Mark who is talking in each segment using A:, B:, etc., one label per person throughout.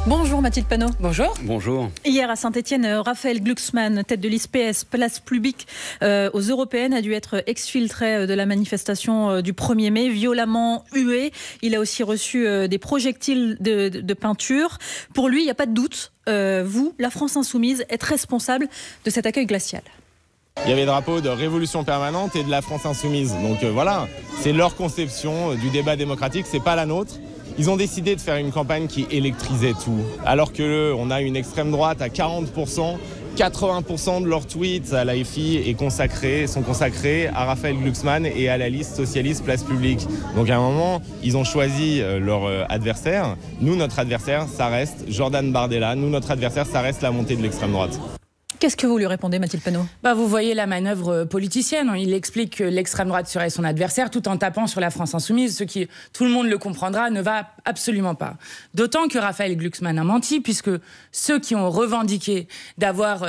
A: Bonjour Mathilde Panot.
B: Bonjour.
C: Bonjour.
A: Hier à Saint-Etienne, Raphaël Glucksmann, tête de liste PS, place publique aux Européennes, a dû être exfiltré de la manifestation du 1er mai, violemment hué. Il a aussi reçu des projectiles de peinture. Pour lui, il n'y a pas de doute, vous, la France Insoumise, êtes responsable de cet accueil glacial.
D: Il y avait le drapeau de Révolution Permanente et de la France Insoumise. Donc voilà, c'est leur conception du débat démocratique, c'est pas la nôtre. Ils ont décidé de faire une campagne qui électrisait tout. Alors qu'on a une extrême droite à 40%, 80% de leurs tweets à l'AFI sont consacrés à Raphaël Glucksmann et à la liste socialiste Place Publique. Donc à un moment, ils ont choisi leur adversaire. Nous, notre adversaire, ça reste Jordan Bardella. Nous, notre adversaire, ça reste la montée de l'extrême droite.
A: Qu'est-ce que vous lui répondez, Mathilde Panot ?
B: Vous voyez la manœuvre politicienne. Il explique que l'extrême droite serait son adversaire tout en tapant sur la France Insoumise, ce qui, tout le monde le comprendra, ne va absolument pas. D'autant que Raphaël Glucksmann a menti, puisque ceux qui ont revendiqué d'avoir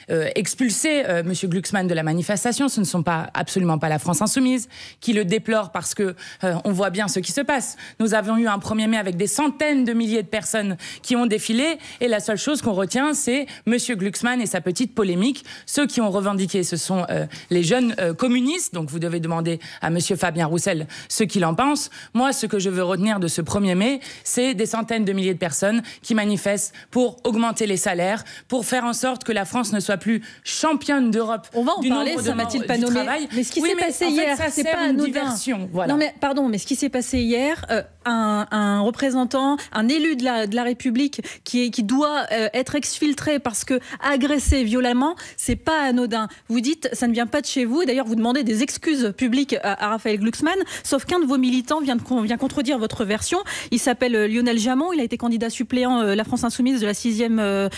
B: expulsé M. Glucksmann de la manifestation, ce ne sont absolument pas la France Insoumise, qui le déplore parce que on voit bien ce qui se passe. Nous avons eu un 1er mai avec des centaines de milliers de personnes qui ont défilé, et la seule chose qu'on retient, c'est M. Glucksmann et sa petite polémique. Ceux qui ont revendiqué, ce sont les jeunes communistes. Donc vous devez demander à M. Fabien Roussel ce qu'il en pense. Moi, ce que je veux retenir de ce 1er mai, c'est des centaines de milliers de personnes qui manifestent pour augmenter les salaires, pour faire en sorte que la France ne soit plus championne d'Europe.
A: On va en parler, ça, Mathilde Panot. Mais ce qui s'est passé hier, c'est pas anodin. Voilà. Non mais pardon, mais ce qui s'est passé hier, un représentant, un élu de la République qui doit être exfiltré parce que agressé violemment, c'est pas anodin. Vous dites, ça ne vient pas de chez vous. Et d'ailleurs, vous demandez des excuses publiques à Raphaël Glucksmann. Sauf qu'un de vos militants vient contredire votre version. Il s'appelle Lionel Jamon. Il a été candidat suppléant La France Insoumise de la 6e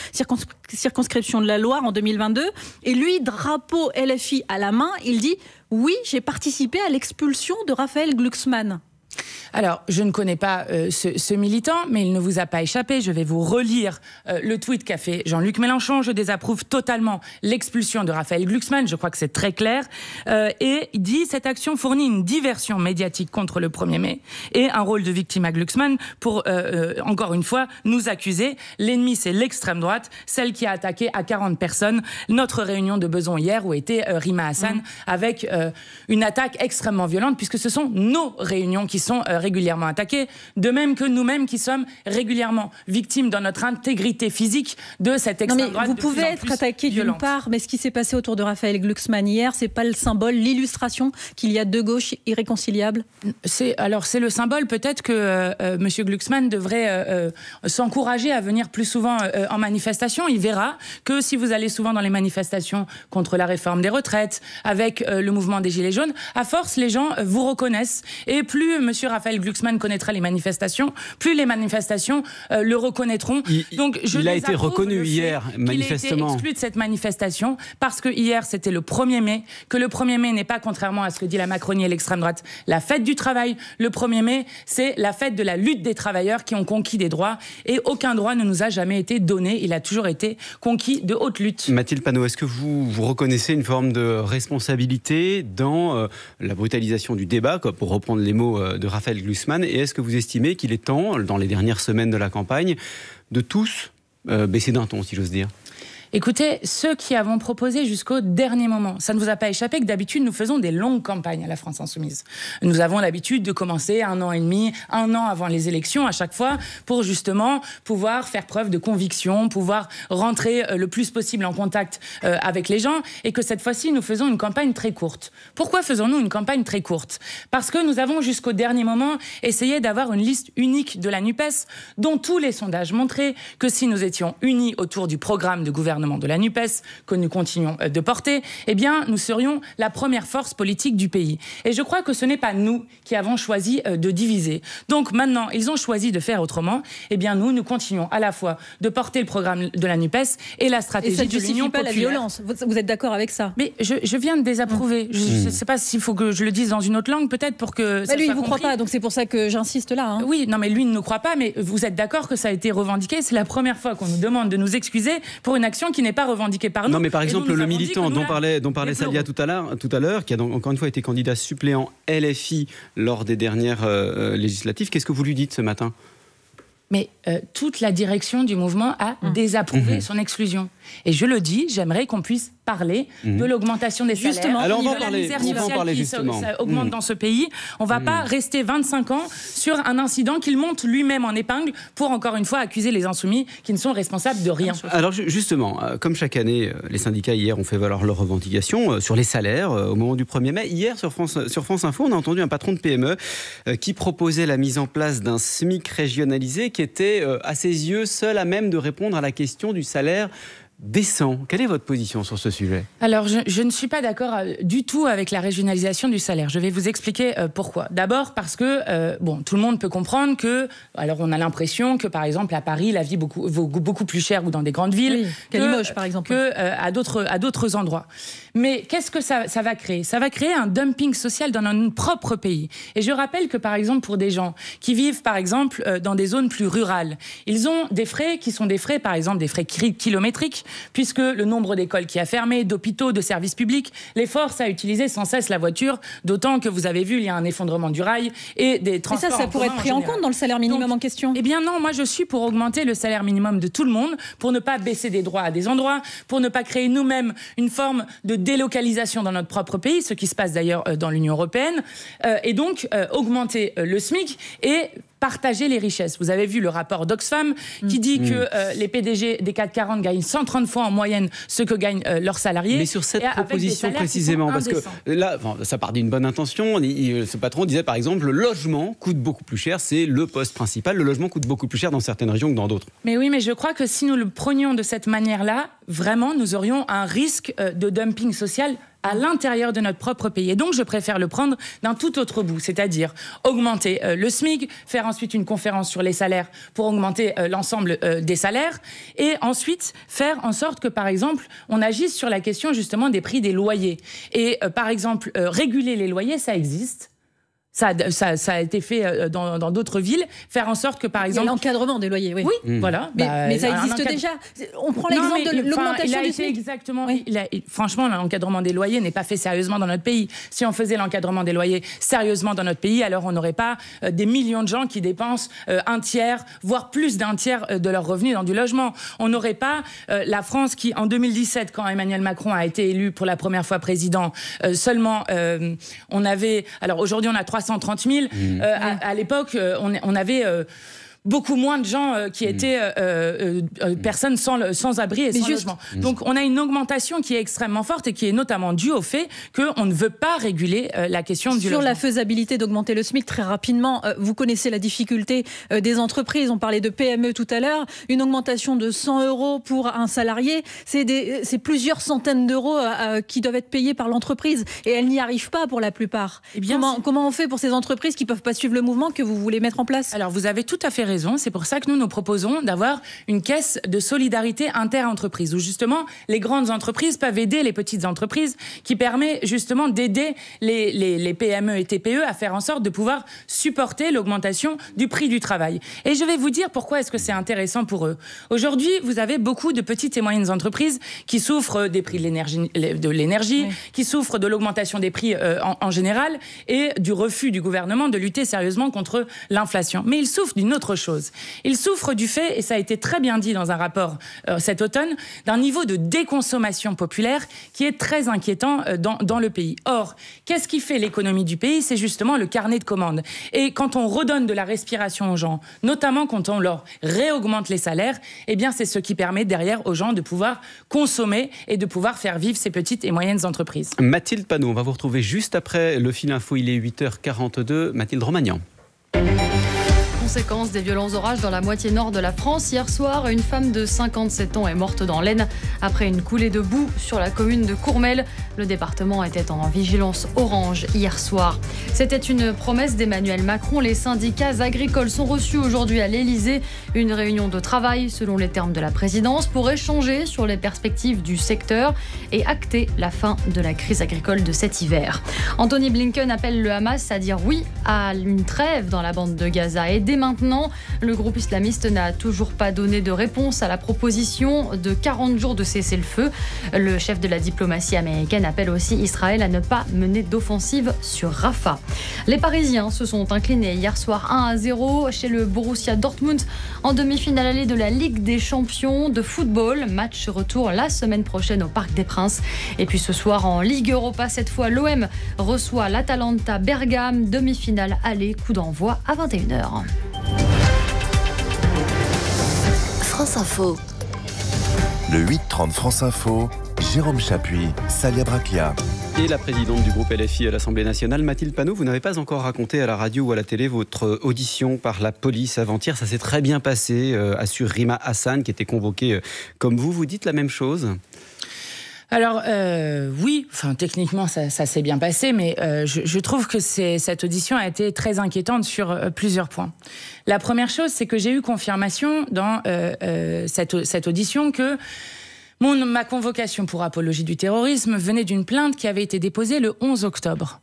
A: circonscription de la Loire en 2022. Et lui, drapeau LFI à la main, il dit « Oui, j'ai participé à l'expulsion de Raphaël Glucksmann ».
B: Alors, je ne connais pas ce militant, mais il ne vous a pas échappé. Je vais vous relire le tweet qu'a fait Jean-Luc Mélenchon. Je désapprouve totalement l'expulsion de Raphaël Glucksmann. Je crois que c'est très clair. Et il dit « Cette action fournit une diversion médiatique contre le 1er mai et un rôle de victime à Glucksmann pour, encore une fois, nous accuser. L'ennemi, c'est l'extrême droite, celle qui a attaqué à 40 personnes notre réunion de Besançon hier où était Rima Hassan avec une attaque extrêmement violente puisque ce sont nos réunions qui sont régulièrement attaqués, de même que nous-mêmes qui sommes régulièrement victimes dans notre intégrité physique de cette extrême droite.
A: Vous pouvez être attaqué d'une part, mais ce qui s'est passé autour de Raphaël Glucksmann hier, c'est pas le symbole, l'illustration qu'il y a deux gauches irréconciliables?
B: C'est le symbole, peut-être que M. Glucksmann devrait s'encourager à venir plus souvent en manifestation. Il verra que si vous allez souvent dans les manifestations contre la réforme des retraites, avec le mouvement des Gilets jaunes, à force, les gens vous reconnaissent. Et plus M. Raphaël Glucksmann connaîtra les manifestations, plus les manifestations le reconnaîtront.
C: Il a été reconnu hier, manifestement.
B: Il a été exclu de cette manifestation parce que hier, c'était le 1er mai, que le 1er mai n'est pas, contrairement à ce que dit la Macronie et l'extrême droite, la fête du travail. Le 1er mai, c'est la fête de la lutte des travailleurs qui ont conquis des droits et aucun droit ne nous a jamais été donné. Il a toujours été conquis de haute lutte.
C: Mathilde Panot, est-ce que vous reconnaissez une forme de responsabilité dans la brutalisation du débat, pour reprendre les mots de Raphaël Glucksmann, et est-ce que vous estimez qu'il est temps, dans les dernières semaines de la campagne, de tous baisser d'un ton, si j'ose dire ?
B: Écoutez, ceux qui avons proposé jusqu'au dernier moment, ça ne vous a pas échappé que d'habitude nous faisons des longues campagnes à la France Insoumise. Nous avons l'habitude de commencer 1 an et demi, 1 an avant les élections à chaque fois pour justement pouvoir faire preuve de conviction, pouvoir rentrer le plus possible en contact avec les gens et que cette fois-ci nous faisons une campagne très courte. Pourquoi faisons-nous une campagne très courte ? Parce que nous avons jusqu'au dernier moment essayé d'avoir une liste unique de la NUPES dont tous les sondages montraient que si nous étions unis autour du programme de gouvernement de la NUPES, que nous continuons de porter, eh bien, nous serions la première force politique du pays. Et je crois que ce n'est pas nous qui avons choisi de diviser. Donc maintenant, ils ont choisi de faire autrement. Eh bien, nous continuons à la fois de porter le programme de la NUPES et la stratégie de l'Union populaire.
A: Et ça ne justifie pas la violence. Vous êtes d'accord avec ça?
B: Mais je viens de désapprouver. Je ne sais pas s'il faut que je le dise dans une autre langue, peut-être pour que ça
A: lui,
B: soit
A: il ne vous croit pas, donc c'est pour ça que j'insiste là. Hein.
B: Oui, non, mais lui ne nous croit pas, mais vous êtes d'accord que ça a été revendiqué. C'est la première fois qu'on nous demande de nous excuser pour une action qui n'est pas revendiquée par nous.
C: Non, mais par exemple, le militant dont parlait Salia tout à l'heure, qui a donc, encore une fois été candidat suppléant LFI lors des dernières législatives, qu'est-ce que vous lui dites ce matin ?
B: Mais toute la direction du mouvement a désapprouvé son exclusion. Et je le dis, j'aimerais qu'on puisse parler de l'augmentation des salaires.
C: Justement, alors on va
B: la misère sociale qui augmente dans ce pays. On ne va pas rester 25 ans sur un incident qu'il monte lui-même en épingle pour, encore une fois, accuser les insoumis qui ne sont responsables de rien.
C: Alors justement, comme chaque année, les syndicats hier ont fait valoir leurs revendications sur les salaires au moment du 1er mai. Hier, sur France Info, on a entendu un patron de PME qui proposait la mise en place d'un SMIC régionalisé qui était, à ses yeux, seul à même de répondre à la question du salaire décent. Quelle est votre position sur ce sujet ?
B: Alors, je ne suis pas d'accord du tout avec la régionalisation du salaire. Je vais vous expliquer pourquoi. D'abord parce que, tout le monde peut comprendre que, alors on a l'impression que, par exemple, à Paris, la vie vaut beaucoup plus cher ou dans des grandes villes
A: qu'à Limoges, par exemple,
B: à d'autres endroits. Mais qu'est-ce que ça va créer ? Ça va créer un dumping social dans notre propre pays. Et je rappelle que, par exemple, pour des gens qui vivent, par exemple, dans des zones plus rurales, ils ont des frais qui sont des frais, par exemple, des frais kilométriques, puisque le nombre d'écoles qui a fermé, d'hôpitaux, de services publics, les force à utiliser sans cesse la voiture, d'autant que vous avez vu, il y a un effondrement du rail et des transports.
A: Et ça pourrait être pris en compte dans le salaire minimum en question ?
B: Eh bien non, moi je suis pour augmenter le salaire minimum de tout le monde, pour ne pas baisser des droits à des endroits, pour ne pas créer nous-mêmes une forme de délocalisation dans notre propre pays, ce qui se passe d'ailleurs dans l'Union européenne, et donc augmenter le SMIC et partager les richesses. Vous avez vu le rapport d'Oxfam qui dit que les PDG des 440 gagnent 130 fois en moyenne ce que gagnent leurs salariés.
C: Mais sur cette proposition précisément, parce que là, ça part d'une bonne intention. Ce patron disait par exemple, le logement coûte beaucoup plus cher, c'est le poste principal. Le logement coûte beaucoup plus cher dans certaines régions que dans d'autres.
B: Mais oui, mais je crois que si nous le prenions de cette manière-là, vraiment, nous aurions un risque de dumping social à l'intérieur de notre propre pays. Et donc, je préfère le prendre d'un tout autre bout, c'est-à-dire augmenter le SMIC, faire ensuite une conférence sur les salaires pour augmenter l'ensemble des salaires, et ensuite faire en sorte que, par exemple, on agisse sur la question justement des prix des loyers. Et par exemple, réguler les loyers, ça existe. Ça a été fait dans d'autres villes. Faire en sorte que, par exemple...
A: Il y a l'encadrement des loyers, oui.
B: Oui, voilà.
A: Mais ça existe déjà. On prend l'exemple de l'augmentation du SMIC.
B: Exactement. Oui. Franchement, l'encadrement des loyers n'est pas fait sérieusement dans notre pays. Si on faisait l'encadrement des loyers sérieusement dans notre pays, alors on n'aurait pas des millions de gens qui dépensent un tiers, voire plus d'un tiers de leurs revenus dans du logement. On n'aurait pas la France qui, en 2017, quand Emmanuel Macron a été élu pour la première fois président, seulement on avait... Alors aujourd'hui, on a 330 000. À l'époque, on avait... beaucoup moins de gens qui étaient personnes sans abri et sans logement. Donc on a une augmentation qui est extrêmement forte et qui est notamment due au fait qu'on ne veut pas réguler la question du logement.
A: Sur la faisabilité d'augmenter le SMIC, très rapidement, vous connaissez la difficulté des entreprises. On parlait de PME tout à l'heure. Une augmentation de 100 € pour un salarié, c'est plusieurs centaines d'euros qui doivent être payés par l'entreprise. Et elle n'y arrive pas pour la plupart. Eh bien, comment on fait pour ces entreprises qui ne peuvent pas suivre le mouvement que vous voulez mettre en place ?
B: Alors vous avez tout à fait raison. C'est pour ça que nous proposons d'avoir une caisse de solidarité inter-entreprise où justement les grandes entreprises peuvent aider les petites entreprises, qui permet justement d'aider les PME et TPE à faire en sorte de pouvoir supporter l'augmentation du prix du travail. Et je vais vous dire pourquoi est-ce que c'est intéressant pour eux. Aujourd'hui, vous avez beaucoup de petites et moyennes entreprises qui souffrent des prix de l'énergie, qui souffrent de l'augmentation des prix en général et du refus du gouvernement de lutter sérieusement contre l'inflation. Mais ils souffrent d'une autre chose. Ils souffrent du fait, et ça a été très bien dit dans un rapport cet automne, d'un niveau de déconsommation populaire qui est très inquiétant dans le pays. Or, qu'est-ce qui fait l'économie du pays ? C'est justement le carnet de commandes. Et quand on redonne de la respiration aux gens, notamment quand on leur réaugmente les salaires, eh bien c'est ce qui permet derrière aux gens de pouvoir consommer et de pouvoir faire vivre ces petites et moyennes entreprises.
C: Mathilde Panot, on va vous retrouver juste après le fil info, il est 8h42. Mathilde Romagnan.
E: Conséquence des violents orages dans la moitié nord de la France. Hier soir, une femme de 57 ans est morte dans l'Aisne après une coulée de boue sur la commune de Courmel. Le département était en vigilance orange hier soir. C'était une promesse d'Emmanuel Macron. Les syndicats agricoles sont reçus aujourd'hui à l'Elysée. Une réunion de travail, selon les termes de la présidence, pour échanger sur les perspectives du secteur et acter la fin de la crise agricole de cet hiver. Anthony Blinken appelle le Hamas à dire oui à une trêve dans la bande de Gaza et maintenant. Le groupe islamiste n'a toujours pas donné de réponse à la proposition de 40 jours de cessez-le-feu. Le chef de la diplomatie américaine appelle aussi Israël à ne pas mener d'offensive sur Rafah. Les Parisiens se sont inclinés hier soir 1-0 chez le Borussia Dortmund en demi-finale allée de la Ligue des Champions de football. Match retour la semaine prochaine au Parc des Princes. Et puis ce soir en Ligue Europa, cette fois l'OM reçoit l'Atalanta Bergame. Demi-finale aller, coup d'envoi à 21h.
F: France Info. Le 8-30 France Info, Jérôme Chapuis, Salia Braclia.
C: Et la présidente du groupe LFI à l'Assemblée nationale, Mathilde Panot, vous n'avez pas encore raconté à la radio ou à la télé votre audition par la police avant-hier. Ça s'est très bien passé, assure Rima Hassan, qui était convoquée comme vous. Vous dites la même chose ?
B: Alors oui, techniquement ça s'est bien passé, mais je trouve que cette audition a été très inquiétante sur plusieurs points. La première chose, c'est que j'ai eu confirmation dans cette audition que ma convocation pour apologie du terrorisme venait d'une plainte qui avait été déposée le 11 octobre.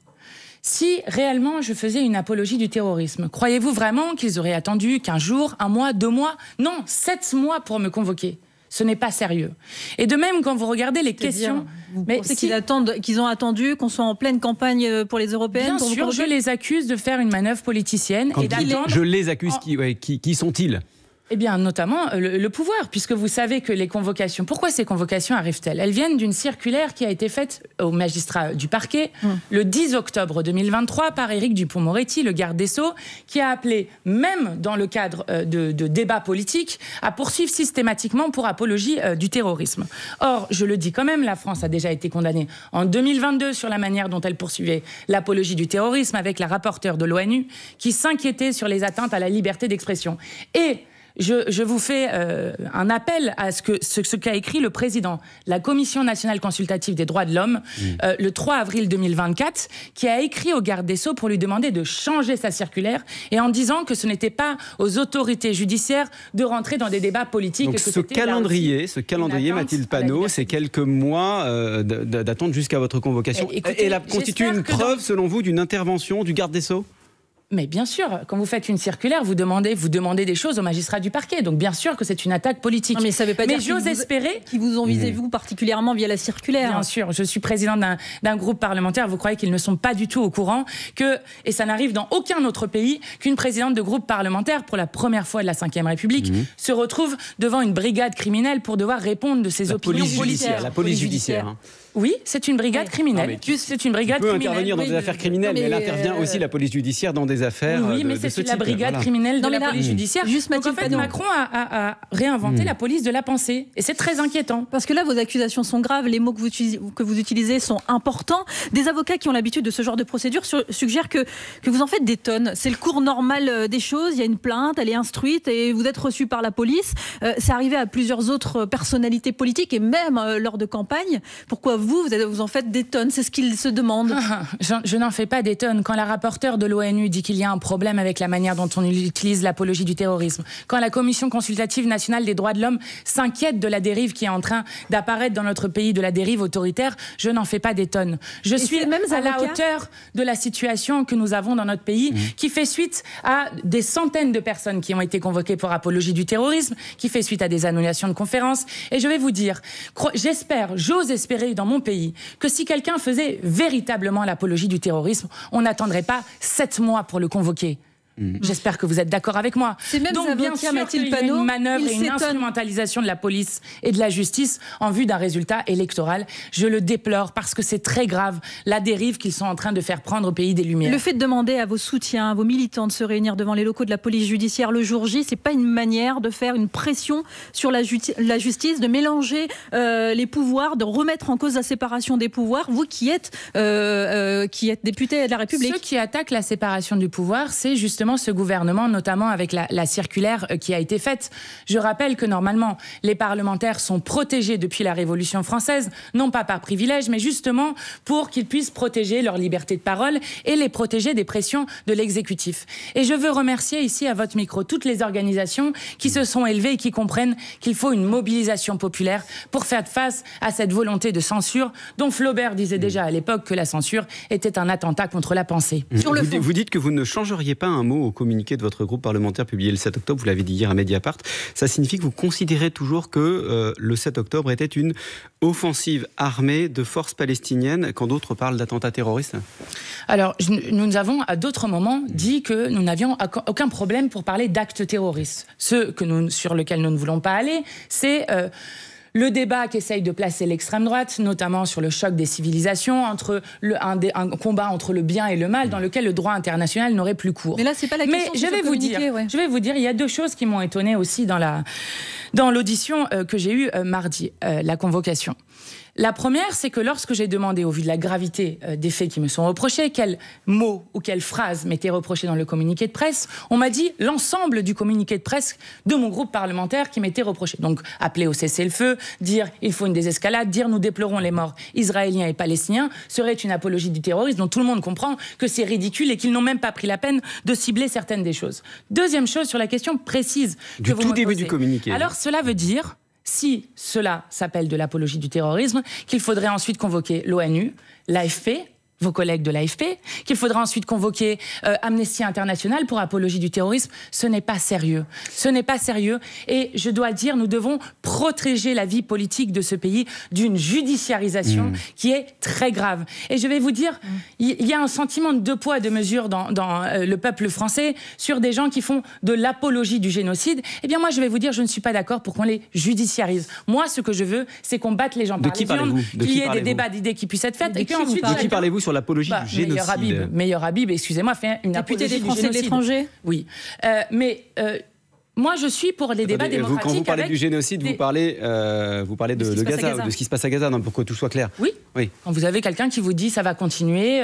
B: Si réellement je faisais une apologie du terrorisme, croyez-vous vraiment qu'ils auraient attendu 15 jours, 1 mois, 2 mois ? Non, 7 mois pour me convoquer. Ce n'est pas sérieux. Et de même, quand vous regardez les questions...
A: Vous pensez qu'ils ont attendu qu'on soit en pleine campagne pour les européennes ?
B: Bien sûr, je les accuse de faire une manœuvre politicienne.
C: Je les accuse, qui sont-ils ?
B: Eh bien, notamment le pouvoir, puisque vous savez que les convocations... Pourquoi ces convocations arrivent-elles ? Elles viennent d'une circulaire qui a été faite au magistrat du parquet le 10 octobre 2023 par Éric Dupond-Moretti, le garde des Sceaux, qui a appelé, même dans le cadre de débats politiques, à poursuivre systématiquement pour apologie du terrorisme. Or, je le dis quand même, la France a déjà été condamnée en 2022 sur la manière dont elle poursuivait l'apologie du terrorisme avec la rapporteure de l'ONU qui s'inquiétait sur les atteintes à la liberté d'expression. Et je vous fais un appel à ce qu'a écrit le président de la Commission nationale consultative des droits de l'homme le 3 avril 2024, qui a écrit au garde des Sceaux pour lui demander de changer sa circulaire et en disant que ce n'était pas aux autorités judiciaires de rentrer dans des débats politiques.
C: Donc ce calendrier, Mathilde Panot, c'est quelques mois d'attente jusqu'à votre convocation. Et elle constitue une preuve, selon vous, d'une intervention du garde des Sceaux ?
B: Mais bien sûr, quand vous faites une circulaire, vous demandez des choses au magistrat du parquet. Donc bien sûr que c'est une attaque politique.
A: Non, mais ça ne veut pas dire qu'ils vous ont visé vous particulièrement via la circulaire.
B: Bien sûr, je suis présidente d'un groupe parlementaire. Vous croyez qu'ils ne sont pas du tout au courant et ça n'arrive dans aucun autre pays, qu'une présidente de groupe parlementaire, pour la première fois de la Ve République, se retrouve devant une brigade criminelle pour devoir répondre de ses opinions politiques.
C: La police judiciaire.
B: Oui, c'est une brigade criminelle. C'est une brigade
C: criminelle. Elle peut intervenir dans des affaires criminelles, mais elle intervient aussi, la police judiciaire, dans des affaires
B: oui, mais c'est la brigade criminelle de la police judiciaire. Donc en fait, Macron a réinventé la police de la pensée. Et c'est très inquiétant.
A: Parce que là, vos accusations sont graves, les mots que vous utilisez sont importants. Des avocats qui ont l'habitude de ce genre de procédure suggèrent que vous en faites des tonnes. C'est le cours normal des choses. Il y a une plainte, elle est instruite et vous êtes reçu par la police. C'est arrivé à plusieurs autres personnalités politiques et même lors de campagne. Pourquoi vous en faites des tonnes? C'est ce qu'ils se demandent.
B: Je n'en fais pas des tonnes. Quand la rapporteure de l'ONU dit qu'il y a un problème avec la manière dont on utilise l'apologie du terrorisme, quand la Commission consultative nationale des droits de l'homme s'inquiète de la dérive qui est en train d'apparaître dans notre pays, de la dérive autoritaire, je n'en fais pas des tonnes. Je suis même à la hauteur de la situation que nous avons dans notre pays, qui fait suite à des centaines de personnes qui ont été convoquées pour apologie du terrorisme, qui fait suite à des annulations de conférences. Et je vais vous dire, j'ose espérer dans mon pays que si quelqu'un faisait véritablement l'apologie du terrorisme, on n'attendrait pas 7 mois pour le convoquer. J'espère que vous êtes d'accord avec moi. Donc bien sûr qu'il y a une manœuvre et une instrumentalisation de la police et de la justice en vue d'un résultat électoral. Je le déplore parce que c'est très grave la dérive qu'ils sont en train de faire prendre au pays des Lumières.
A: Le fait de demander à vos soutiens, à vos militants de se réunir devant les locaux de la police judiciaire le jour J, c'est pas une manière de faire une pression sur la justice, de mélanger les pouvoirs, de remettre en cause la séparation des pouvoirs. Vous qui êtes député de la République.
B: Ceux qui attaquent la séparation du pouvoir, c'est justement ce gouvernement, notamment avec la circulaire qui a été faite. Je rappelle que normalement, les parlementaires sont protégés depuis la Révolution française, non pas par privilège, mais justement pour qu'ils puissent protéger leur liberté de parole et les protéger des pressions de l'exécutif. Et je veux remercier ici à votre micro toutes les organisations qui se sont élevées et qui comprennent qu'il faut une mobilisation populaire pour faire face à cette volonté de censure dont Flaubert disait déjà à l'époque que la censure était un attentat contre la pensée.
C: Vous dites que vous ne changeriez pas un mot mot au communiqué de votre groupe parlementaire publié le 7 octobre, vous l'avez dit hier à Mediapart. Ça signifie que vous considérez toujours que le 7 octobre était une offensive armée de forces palestiniennes quand d'autres parlent d'attentats terroristes?
B: Alors, nous avons à d'autres moments dit que nous n'avions aucun problème pour parler d'actes terroristes. Sur lequel nous ne voulons pas aller, c'est le débat qu'essaye de placer l'extrême droite, notamment sur le choc des civilisations, un combat entre le bien et le mal, dans lequel le droit international n'aurait plus cours.
A: Mais là, c'est pas la question.
B: Mais je vais vous dire, il y a deux choses qui m'ont étonnée aussi dans l'audition que j'ai eue mardi, la convocation. La première, c'est que lorsque j'ai demandé, au vu de la gravité des faits qui me sont reprochés, quels mots ou quelles phrases m'étaient reprochés dans le communiqué de presse, on m'a dit l'ensemble du communiqué de presse de mon groupe parlementaire qui m'était reproché. Donc, appeler au cessez-le-feu, dire il faut une désescalade, dire nous déplorons les morts israéliens et palestiniens, serait une apologie du terrorisme dont tout le monde comprend que c'est ridicule et qu'ils n'ont même pas pris la peine de cibler certaines des choses. Deuxième chose, sur la question précise que vous me posez. Du tout début du communiqué. Alors, cela veut dire, si cela s'appelle de l'apologie du terrorisme, qu'il faudrait ensuite convoquer l'ONU, l'AFP, vos collègues de l'AFP, qu'il faudra ensuite convoquer Amnesty International pour apologie du terrorisme. Ce n'est pas sérieux. Ce n'est pas sérieux. Et je dois dire, nous devons protéger la vie politique de ce pays d'une judiciarisation qui est très grave. Et je vais vous dire, il y a un sentiment de deux poids, deux mesures dans le peuple français sur des gens qui font de l'apologie du génocide. Eh bien, moi, je vais vous dire, je ne suis pas d'accord pour qu'on les judiciarise. Moi, ce que je veux, c'est qu'on batte les gens par les urnes, qu'il y ait des débats d'idées qui puissent être faits.
C: Et puis ensuite, de qui parlez-vous sur l'apologie du génocide?
B: Meilleur Habib, excusez-moi, fait une apologie du génocide.
A: Député des Français de l'étranger.
B: Oui. Moi, je suis pour les débats démocratiques.
C: Quand vous parlez du génocide, vous parlez de Gaza, de ce qui se passe à Gaza, pour que tout soit clair.
B: Oui. Quand vous avez quelqu'un qui vous dit ça va continuer,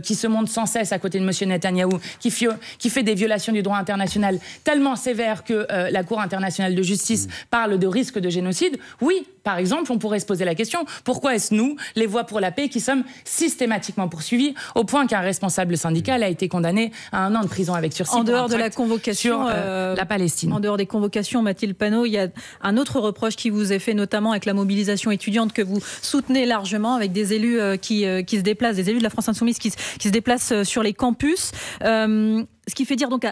B: qui se montre sans cesse à côté de M. Netanyahou, qui fait des violations du droit international tellement sévères que la Cour internationale de justice parle de risque de génocide, oui, par exemple, on pourrait se poser la question, pourquoi est-ce nous, les Voix pour la paix, qui sommes systématiquement poursuivis, au point qu'un responsable syndical a été condamné à 1 an de prison avec sursis
A: en dehors de la convocation
B: sur la Palestine.
A: En dehors des convocations, Mathilde Panot, il y a un autre reproche qui vous est fait, notamment avec la mobilisation étudiante que vous soutenez largement, avec des élus qui se déplacent, des élus de la France Insoumise qui se déplacent sur les campus. Ce qui fait dire donc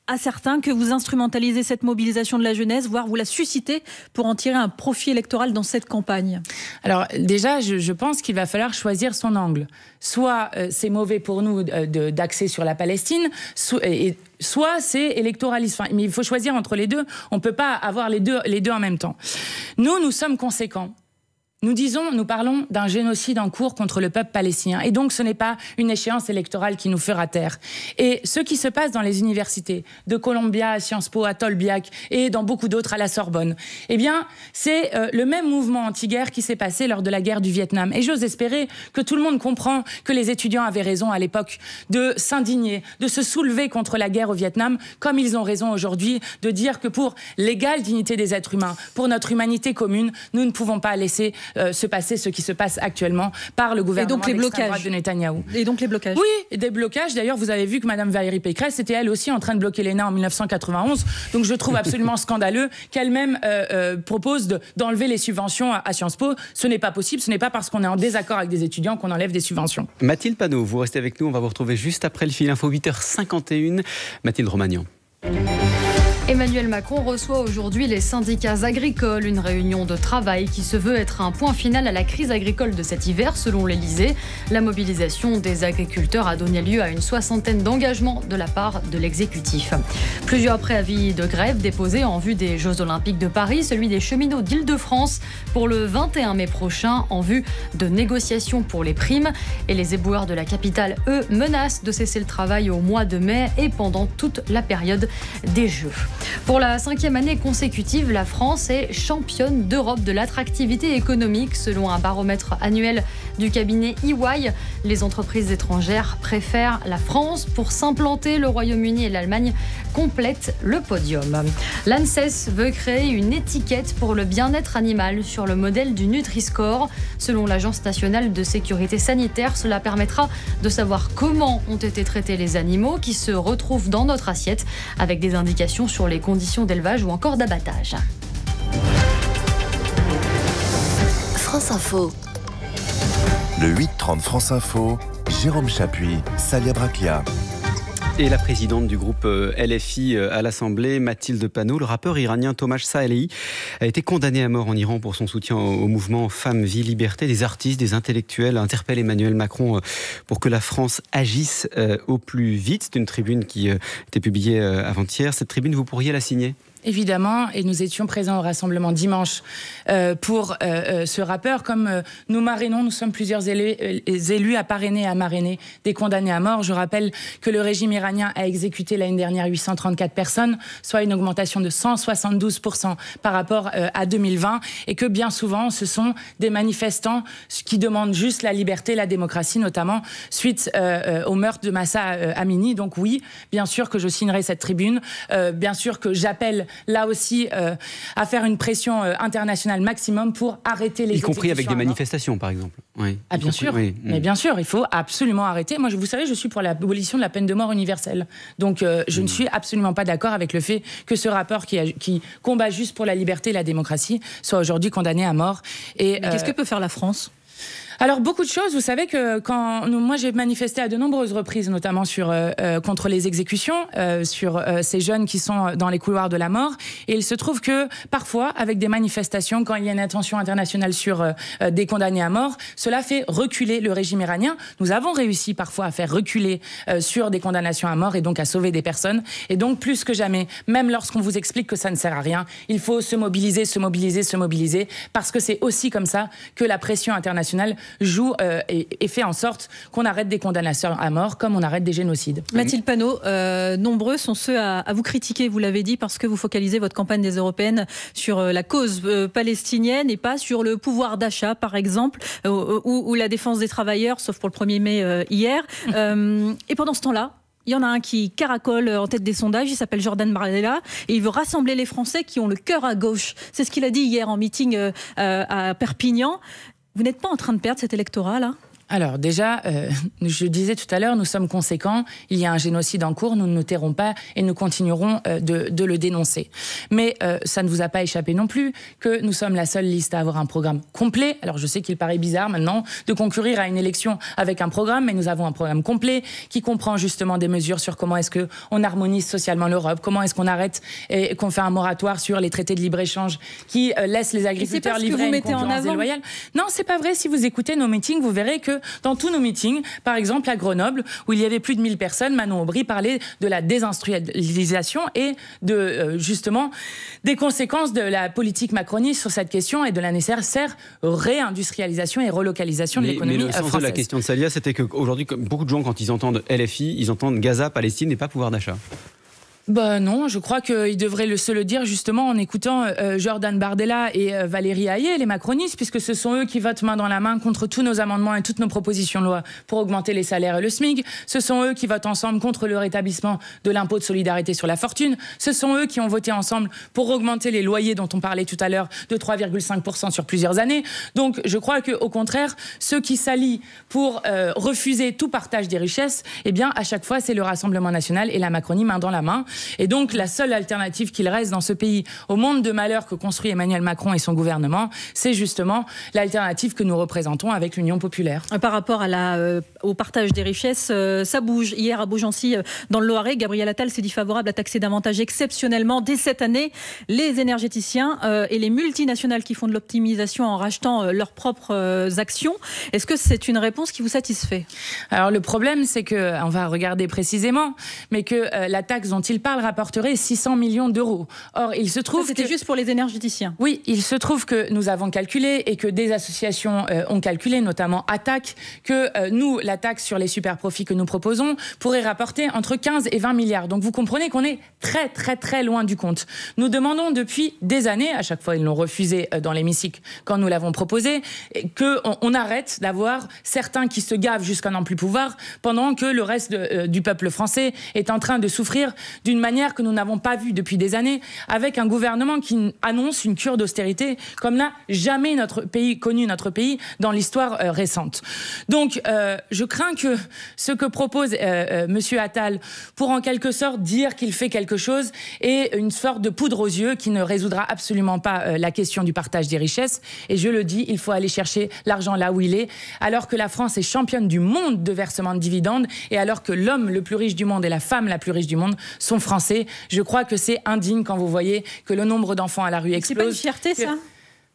A: à certains que vous instrumentalisez cette mobilisation de la jeunesse, voire vous la suscitez pour en tirer un profit électoral dans cette campagne.
B: Alors déjà, je pense qu'il va falloir choisir son angle. Soit c'est mauvais pour nous d'axer sur la Palestine, soit c'est électoraliste. Mais il faut choisir entre les deux. On ne peut pas avoir les deux en même temps. Nous sommes conséquents. Nous parlons d'un génocide en cours contre le peuple palestinien. Et donc, ce n'est pas une échéance électorale qui nous fera taire. Et ce qui se passe dans les universités, de Columbia à Sciences Po, à Tolbiac, et dans beaucoup d'autres à la Sorbonne, eh bien, c'est le même mouvement anti-guerre qui s'est passé lors de la guerre du Vietnam. Et j'ose espérer que tout le monde comprend que les étudiants avaient raison à l'époque de s'indigner, de se soulever contre la guerre au Vietnam, comme ils ont raison aujourd'hui de dire que pour l'égale dignité des êtres humains, pour notre humanité commune, nous ne pouvons pas laisser se passer ce qui se passe actuellement par le gouvernement d'extrême droite de Netanyahou.
A: Et donc les blocages.
B: Oui, et des blocages. D'ailleurs, vous avez vu que Mme Valérie Pécresse était elle aussi en train de bloquer l'ENA en 1991. Donc je trouve absolument scandaleux qu'elle-même propose d'enlever les subventions à Sciences Po. Ce n'est pas possible. Ce n'est pas parce qu'on est en désaccord avec des étudiants qu'on enlève des subventions.
C: Mathilde Panot, vous restez avec nous. On va vous retrouver juste après le fil info 8h51. Mathilde Romagnan.
E: Emmanuel Macron reçoit aujourd'hui les syndicats agricoles, une réunion de travail qui se veut être un point final à la crise agricole de cet hiver, selon l'Élysée. La mobilisation des agriculteurs a donné lieu à une 60aine d'engagements de la part de l'exécutif. Plusieurs préavis de grève déposés en vue des Jeux Olympiques de Paris, celui des cheminots d'Île-de-France pour le 21 mai prochain, en vue de négociations pour les primes. Et les éboueurs de la capitale, eux, menacent de cesser le travail au mois de mai et pendant toute la période des Jeux. Pour la 5e année consécutive, la France est championne d'Europe de l'attractivité économique, selon un baromètre annuel du cabinet EY. Les entreprises étrangères préfèrent la France pour s'implanter. Le Royaume-Uni et l'Allemagne complètent le podium. L'ANSES veut créer une étiquette pour le bien-être animal sur le modèle du Nutri-Score. Selon l'Agence nationale de sécurité sanitaire, cela permettra de savoir comment ont été traités les animaux qui se retrouvent dans notre assiette, avec des indications sur les conditions d'élevage ou encore d'abattage.
F: France Info. Le 8-30 France Info, Jérôme Chapuis, Salia Braclia.
C: Et la présidente du groupe LFI à l'Assemblée, Mathilde Panot, le rappeur iranien Tomasz Saleh a été condamné à mort en Iran pour son soutien au mouvement Femmes, Vie, Liberté. Des artistes, des intellectuels interpellent Emmanuel Macron pour que la France agisse au plus vite. C'est une tribune qui était publiée avant-hier. Cette tribune, vous pourriez la signer ?
B: Évidemment, et nous étions présents au rassemblement dimanche pour ce rappeur. Comme nous marrainons, nous sommes plusieurs élus à parrainer et à marrainer des condamnés à mort. Je rappelle que le régime iranien a exécuté l'année dernière 834 personnes, soit une augmentation de 172% par rapport à 2020, et que bien souvent, ce sont des manifestants qui demandent juste la liberté, la démocratie, notamment suite au meurtre de Mahsa Amini. Donc oui, bien sûr que je signerai cette tribune, bien sûr que j'appelle là aussi à faire une pression internationale maximum pour arrêter les exécutions.
C: Y compris avec des manifestations, par exemple. Oui.
B: Ah bien sûr, oui. Mais bien sûr, il faut absolument arrêter. Moi, vous savez, je suis pour l'abolition de la peine de mort universelle. Donc je ne suis absolument pas d'accord avec le fait que ce rappeur qui combat juste pour la liberté et la démocratie soit aujourd'hui condamné à mort. Et
A: qu'est-ce que peut faire la France ?
B: Alors beaucoup de choses. Vous savez que moi j'ai manifesté à de nombreuses reprises, notamment contre les exécutions, sur ces jeunes qui sont dans les couloirs de la mort. Et il se trouve que parfois, avec des manifestations, quand il y a une attention internationale sur des condamnés à mort, cela fait reculer le régime iranien. Nous avons réussi parfois à faire reculer sur des condamnations à mort et donc à sauver des personnes. Et donc plus que jamais, même lorsqu'on vous explique que ça ne sert à rien, il faut se mobiliser, parce que c'est aussi comme ça que la pression internationale joue et fait en sorte qu'on arrête des condamnations à mort comme on arrête des génocides.
A: Mathilde Panot, nombreux sont ceux à vous critiquer, vous l'avez dit, parce que vous focalisez votre campagne des européennes sur la cause palestinienne et pas sur le pouvoir d'achat, par exemple, ou la défense des travailleurs, sauf pour le 1er mai hier. Et pendant ce temps-là, il y en a un qui caracole en tête des sondages, il s'appelle Jordan Bardella, et il veut rassembler les Français qui ont le cœur à gauche. C'est ce qu'il a dit hier en meeting à Perpignan. Vous n'êtes pas en train de perdre cet électorat-là ?
B: Alors déjà, je disais tout à l'heure, nous sommes conséquents, il y a un génocide en cours, nous ne nous tairons pas et nous continuerons de le dénoncer. Mais ça ne vous a pas échappé non plus que nous sommes la seule liste à avoir un programme complet. Alors je sais qu'il paraît bizarre maintenant de concourir à une élection avec un programme, mais nous avons un programme complet qui comprend justement des mesures sur comment est-ce qu'on harmonise socialement l'Europe, comment est-ce qu'on arrête et qu'on fait un moratoire sur les traités de libre-échange qui laissent les agriculteurs livrer à une concurrence déloyale. Non, c'est pas vrai. Si vous écoutez nos meetings, vous verrez que dans tous nos meetings, par exemple à Grenoble, où il y avait plus de 1000 personnes, Manon Aubry parlait de la désindustrialisation et justement des conséquences de la politique macroniste sur cette question et de la nécessaire réindustrialisation et relocalisation de l'économie française.
C: Mais le sens de la question de Salia, c'était qu'aujourd'hui, beaucoup de gens, quand ils entendent LFI, ils entendent Gaza, Palestine et pas pouvoir d'achat.
B: Non, je crois qu'ils devraient se le dire justement en écoutant Jordan Bardella et Valérie Hayé, les macronistes, puisque ce sont eux qui votent main dans la main contre tous nos amendements et toutes nos propositions de loi pour augmenter les salaires et le SMIC. Ce sont eux qui votent ensemble contre le rétablissement de l'impôt de solidarité sur la fortune. Ce sont eux qui ont voté ensemble pour augmenter les loyers dont on parlait tout à l'heure de 3,5% sur plusieurs années. Donc je crois qu'au contraire, ceux qui s'allient pour refuser tout partage des richesses, eh bien à chaque fois c'est le Rassemblement national et la Macronie main dans la main. Et donc, la seule alternative qu'il reste dans ce pays au monde de malheur que construit Emmanuel Macron et son gouvernement, c'est justement l'alternative que nous représentons avec l'Union populaire.
A: Par rapport au partage des richesses, ça bouge. Hier, à Beaugency, dans le Loiret, Gabriel Attal s'est dit favorable à taxer davantage exceptionnellement, dès cette année, les énergéticiens et les multinationales qui font de l'optimisation en rachetant leurs propres actions. Est-ce que c'est une réponse qui vous satisfait ?
B: Alors, le problème, c'est que, on va regarder précisément, mais que la taxe dont il parle rapporterait 600 millions d'euros. Or, il se trouve
A: c'était juste pour les énergéticiens.
B: Oui, il se trouve que nous avons calculé et que des associations ont calculé, notamment Attac, que nous, la taxe sur les super profits que nous proposons pourrait rapporter entre 15 et 20 milliards. Donc vous comprenez qu'on est très très très loin du compte. Nous demandons depuis des années, à chaque fois ils l'ont refusé dans l'hémicycle quand nous l'avons proposé, qu'on arrête d'avoir certains qui se gavent jusqu'à n'en plus pouvoir pendant que le reste du peuple français est en train de souffrir d'une d'une manière que nous n'avons pas vue depuis des années, avec un gouvernement qui annonce une cure d'austérité comme n'a jamais notre pays dans l'histoire récente. Donc, je crains que ce que propose Monsieur Attal pour en quelque sorte dire qu'il fait quelque chose est une sorte de poudre aux yeux qui ne résoudra absolument pas la question du partage des richesses. Et je le dis, il faut aller chercher l'argent là où il est, alors que la France est championne du monde de versement de dividendes et alors que l'homme le plus riche du monde et la femme la plus riche du monde sont français. Je crois que c'est indigne quand vous voyez que le nombre d'enfants à la rue explose.
A: C'est pas une fierté, ça ?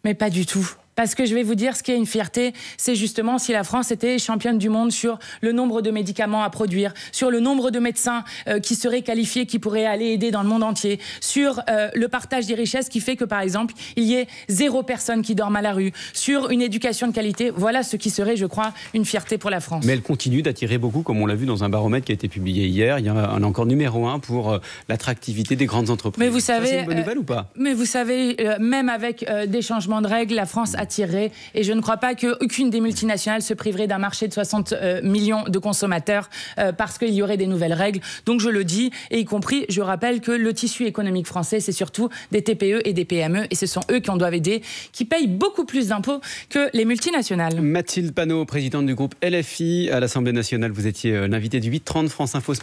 B: Mais pas du tout. Parce que je vais vous dire, ce qui est une fierté, c'est justement si la France était championne du monde sur le nombre de médicaments à produire, sur le nombre de médecins qui seraient qualifiés, qui pourraient aller aider dans le monde entier, sur le partage des richesses qui fait que, par exemple, il y ait 0 personne qui dorme à la rue, sur une éducation de qualité. Voilà ce qui serait, je crois, une fierté pour la France.
C: Mais elle continue d'attirer beaucoup, comme on l'a vu dans un baromètre qui a été publié hier. Il y a un encore numéro 1 pour l'attractivité des grandes entreprises.
B: Mais vous savez,
C: ça, c'est une bonne nouvelle ou pas ?
B: Mais vous savez, même avec des changements de règles, la France attirerait, et je ne crois pas qu'aucune des multinationales se priverait d'un marché de 60 millions de consommateurs parce qu'il y aurait des nouvelles règles. Donc je le dis, et y compris, je rappelle que le tissu économique français, c'est surtout des TPE et des PME, et ce sont eux qu'on doit aider, qui payent beaucoup plus d'impôts que les multinationales.
C: Mathilde Panot, présidente du groupe LFI à l'Assemblée nationale, vous étiez l'invitée du 8h30 France Info.